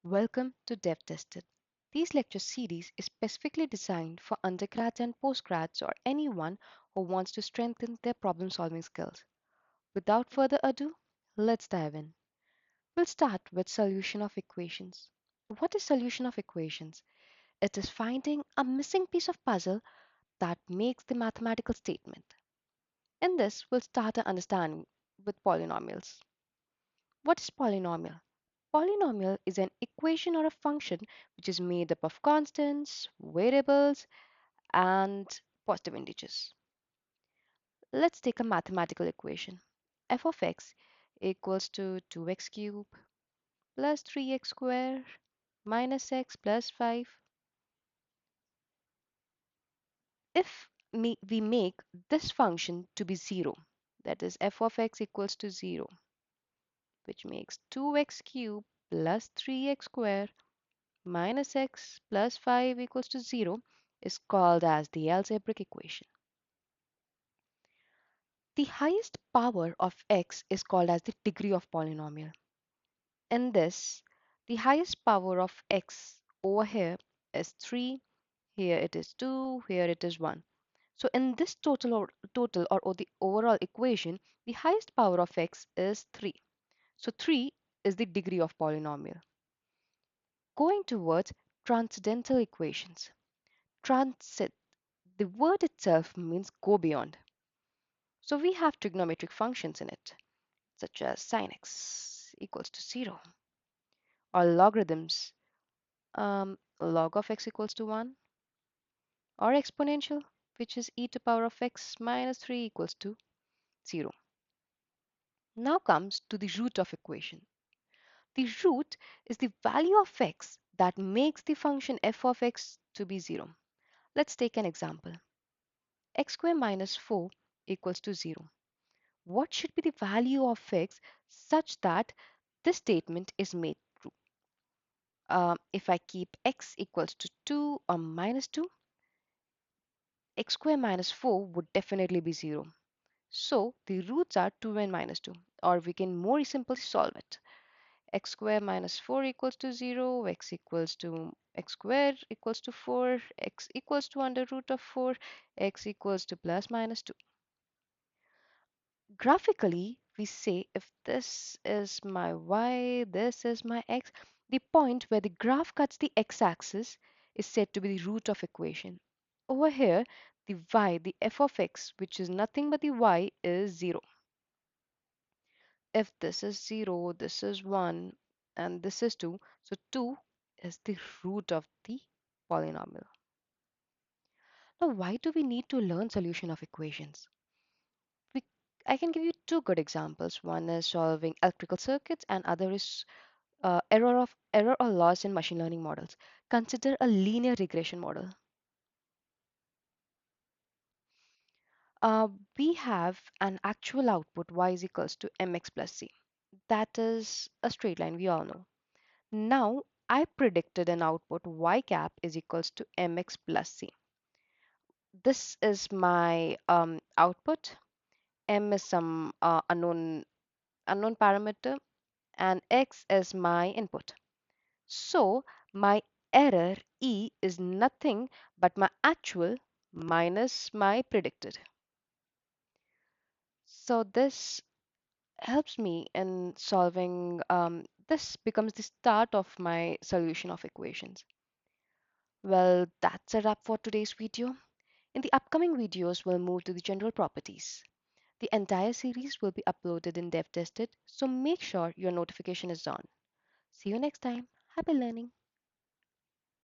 Welcome to Dev Tested. This lecture series is specifically designed for undergrads and postgrads or anyone who wants to strengthen their problem solving skills. Without further ado, let's dive in. We'll start with solution of equations. What is solution of equations? It is finding a missing piece of puzzle that makes the mathematical statement. In this, we'll start our understanding with polynomials. What is polynomial? Polynomial is an equation or a function which is made up of constants, variables, and positive integers. Let's take a mathematical equation. F of x equals to 2x cubed plus 3x squared minus x plus 5. If we make this function to be 0, that is f of x equals to 0, which makes 2x cubed plus 3x squared minus x plus 5 equals to 0 is called as the algebraic equation. The highest power of x is called as the degree of polynomial. In this, the highest power of x over here is 3, here it is 2, here it is 1. So in this total or the overall equation, the highest power of x is 3. So 3 is the degree of polynomial. Going towards transcendental equations. Transit, the word itself means go beyond. So we have trigonometric functions in it, such as sin x equals to 0, or logarithms, log of x equals to 1, or exponential, which is e to power of x minus 3 equals to 0. Now comes to the root of equation. The root is the value of x that makes the function f of x to be 0. Let's take an example. X squared minus 4 equals to 0. What should be the value of x such that this statement is made true? If I keep x equals to 2 or minus 2, x squared minus 4 would definitely be 0. So the roots are 2 and minus 2, or we can more simply solve it. X squared minus 4 equals to 0, x squared equals to 4, x equals to under root of 4, x equals to plus minus 2. Graphically, we say if this is my y, this is my x, the point where the graph cuts the x-axis is said to be the root of equation. Over here, the y, the f of x, which is nothing but the y, is 0. If this is 0, this is 1, and this is 2, so 2 is the root of the polynomial. Now, why do we need to learn solution of equations? We, I can give you two good examples. One is solving electrical circuits, and other is error or loss in machine learning models. Consider a linear regression model. Uh, we have an actual output y is equals to mx plus c. That is a straight line, we all know. Now I predicted an output y cap is equals to mx plus c. This is my output. M is some unknown parameter, and x is my input. So my error E is nothing but my actual minus my predicted. So this helps me in solving, this becomes the start of my solution of equations. Well, that's a wrap for today's video. In the upcoming videos, we'll move to the general properties. The entire series will be uploaded in dev tested, so make sure your notification is on. See you next time. Happy learning.